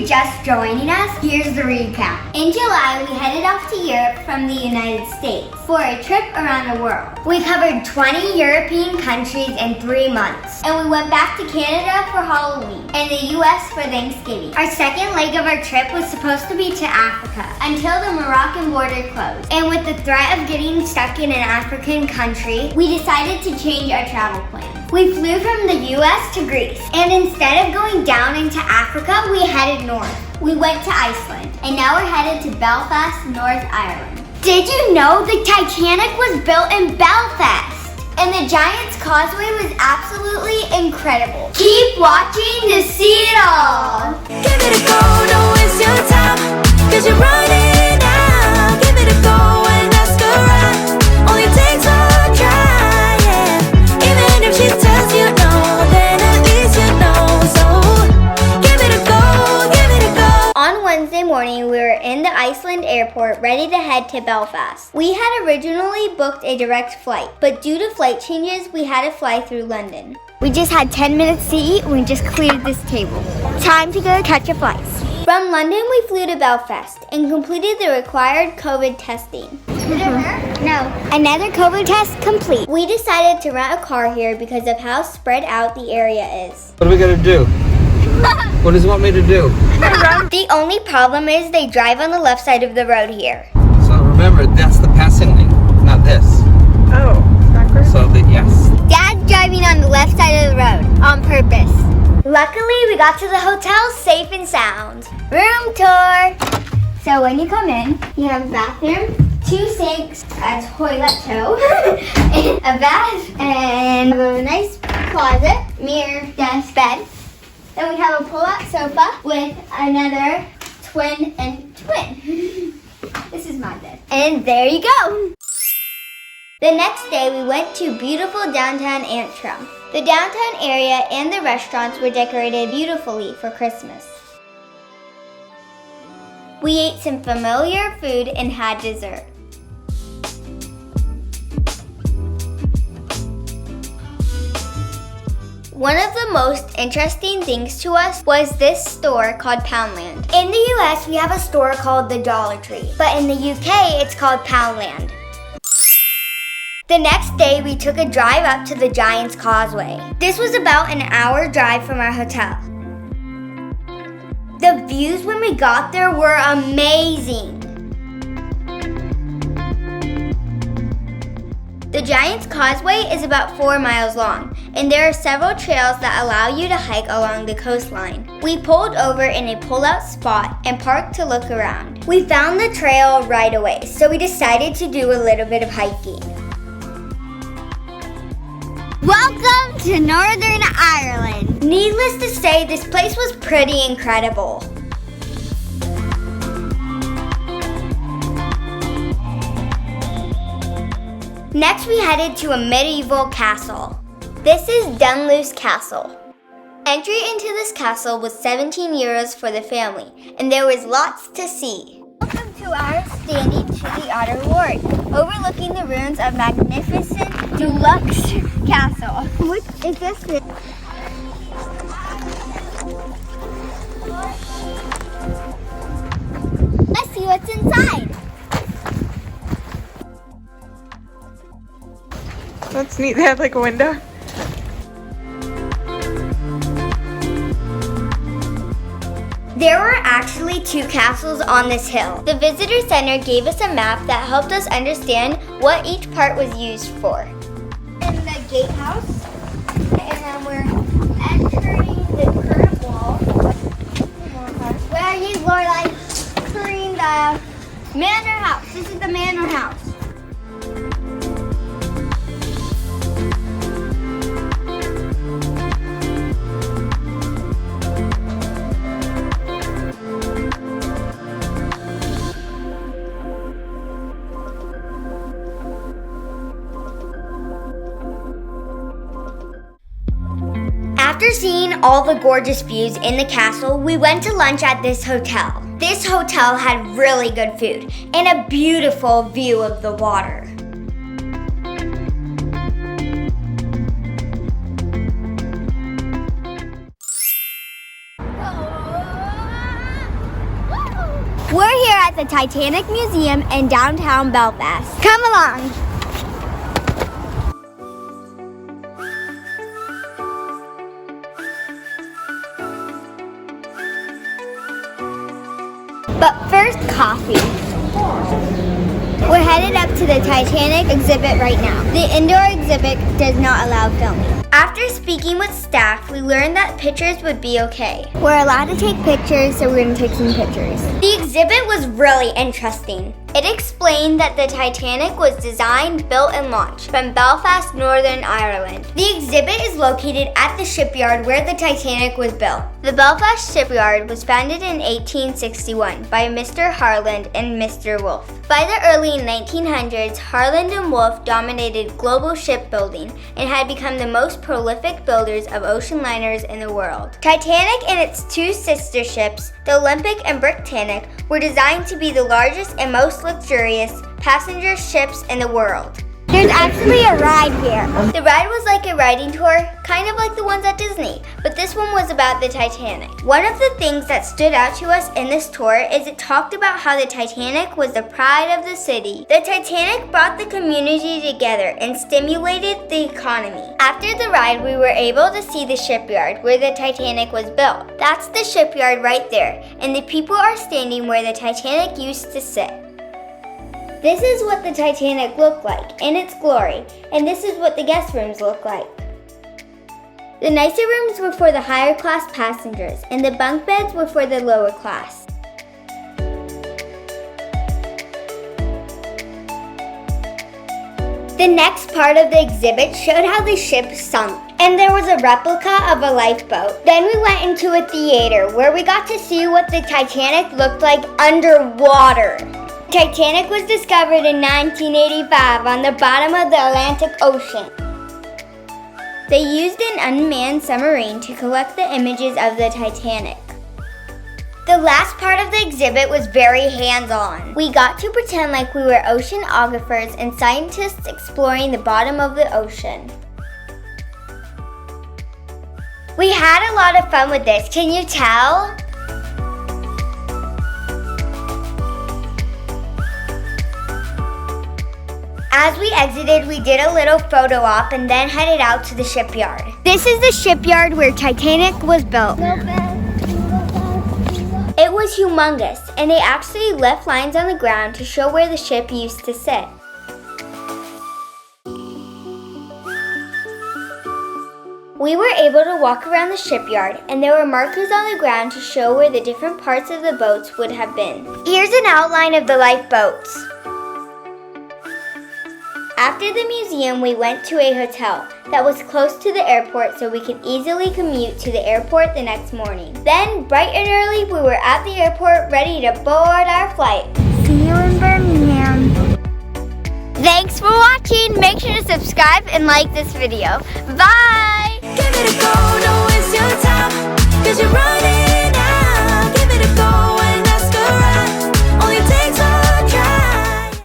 you're just joining us, here's the recap. In July, we headed off to Europe from the United States for a trip around the world. We covered 20 European countries in 3 months, and we went back to Canada for Halloween and the US for Thanksgiving. Our second leg of our trip was supposed to be to Africa until the Moroccan border closed. And with the threat of getting stuck in an African country, we decided to change our travel plans. We flew from the US to Greece, and instead of going down into Africa, we headed north. We went to Iceland, and now we're headed to Belfast, North Ireland. Did you know the Titanic was built in Belfast? And the Giant's Causeway was absolutely incredible. Keep watching to see it all. Give it a go, don't waste your time, 'cause you're running out. Give it a go and ask around. Only takes one try, yeah. Even if she tells you no, then at least you know. So give it a go, give it a go. On Wednesday morning, we were in the Iceland airport ready to head to Belfast. We had originally booked a direct flight, but due to flight changes, we had to fly through London. We just had 10 minutes to eat and we just cleared this table. Time to go catch a flight. From London, we flew to Belfast and completed the required COVID testing. Did it hurt? No. Another COVID test complete. We decided to rent a car here because of how spread out the area is. What are we gonna do? What does he want me to do? The only problem is they drive on the left side of the road here. So remember, that's the passing lane, not this. Oh, backwards? So that, yes. Dad's driving on the left side of the road on purpose. Luckily, we got to the hotel safe and sound. Room tour. So when you come in, you have a bathroom, 2 sinks, a toilet and a bath, and a nice closet, mirror, desk, bed. Then we have a pull-out sofa with another twin and twin. This is my bed. And there you go. The next day, we went to beautiful downtown Antrim. The downtown area and the restaurants were decorated beautifully for Christmas. We ate some familiar food and had dessert. One of the most interesting things to us was this store called Poundland. In the US, we have a store called the Dollar Tree, but in the UK, it's called Poundland. The next day, we took a drive up to the Giant's Causeway. This was about an hour drive from our hotel. The views when we got there were amazing. The Giant's Causeway is about 4 miles long, and there are several trails that allow you to hike along the coastline. We pulled over in a pull-out spot and parked to look around. We found the trail right away, so we decided to do a little bit of hiking. Welcome to Northern Ireland. Needless to say, this place was pretty incredible. Next, we headed to a medieval castle. This is Dunluce Castle. Entry into this castle was 17 euros for the family, and there was lots to see. Welcome to our standing to the outer ward, overlooking the ruins of magnificent Dunluce Castle. What is this? Let's see what's inside. That's neat. They have like a window. There were actually 2 castles on this hill. The visitor center gave us a map that helped us understand what each part was used for. In the gatehouse, and then we're entering the current wall. Where you were like entering the manor house. This is the manor house. After seeing all the gorgeous views in the castle, we went to lunch at this hotel. This hotel had really good food and a beautiful view of the water. We're here at the Titanic Museum in downtown Belfast. Come along. But first, coffee. We're headed up to the Titanic exhibit right now. The indoor exhibit does not allow filming. After speaking with staff, we learned that pictures would be okay. We're allowed to take pictures, so we're going to take some pictures. The exhibit was really interesting. It explained that the Titanic was designed, built, and launched from Belfast, Northern Ireland. The exhibit is located at the shipyard where the Titanic was built. The Belfast shipyard was founded in 1861 by Mr. Harland and Mr. Wolff. By the early 1900s, Harland and Wolff dominated global shipbuilding and had become the most prolific builders of ocean liners in the world. Titanic and its two sister ships, the Olympic and Britannic, were designed to be the largest and most luxurious passenger ships in the world. There's actually a ride here. The ride was like a riding tour, kind of like the ones at Disney, but this one was about the Titanic. One of the things that stood out to us in this tour is it talked about how the Titanic was the pride of the city. The Titanic brought the community together and stimulated the economy. After the ride, we were able to see the shipyard where the Titanic was built. That's the shipyard right there, and the people are standing where the Titanic used to sit. This is what the Titanic looked like in its glory, and this is what the guest rooms look like. The nicer rooms were for the higher class passengers, and the bunk beds were for the lower class. The next part of the exhibit showed how the ship sunk, and there was a replica of a lifeboat. Then we went into a theater where we got to see what the Titanic looked like underwater. Titanic was discovered in 1985 on the bottom of the Atlantic Ocean. They used an unmanned submarine to collect the images of the Titanic. The last part of the exhibit was very hands-on. We got to pretend like we were oceanographers and scientists exploring the bottom of the ocean. We had a lot of fun with this, can you tell? As we exited, we did a little photo op and then headed out to the shipyard. This is the shipyard where Titanic was built. It was humongous, and they actually left lines on the ground to show where the ship used to sit. We were able to walk around the shipyard, and there were markers on the ground to show where the different parts of the boats would have been. Here's an outline of the lifeboats. After the museum, we went to a hotel that was close to the airport so we could easily commute to the airport the next morning. Then, bright and early, we were at the airport ready to board our flight. See you in Birmingham. Thanks for watching. Make sure to subscribe and like this video. Bye!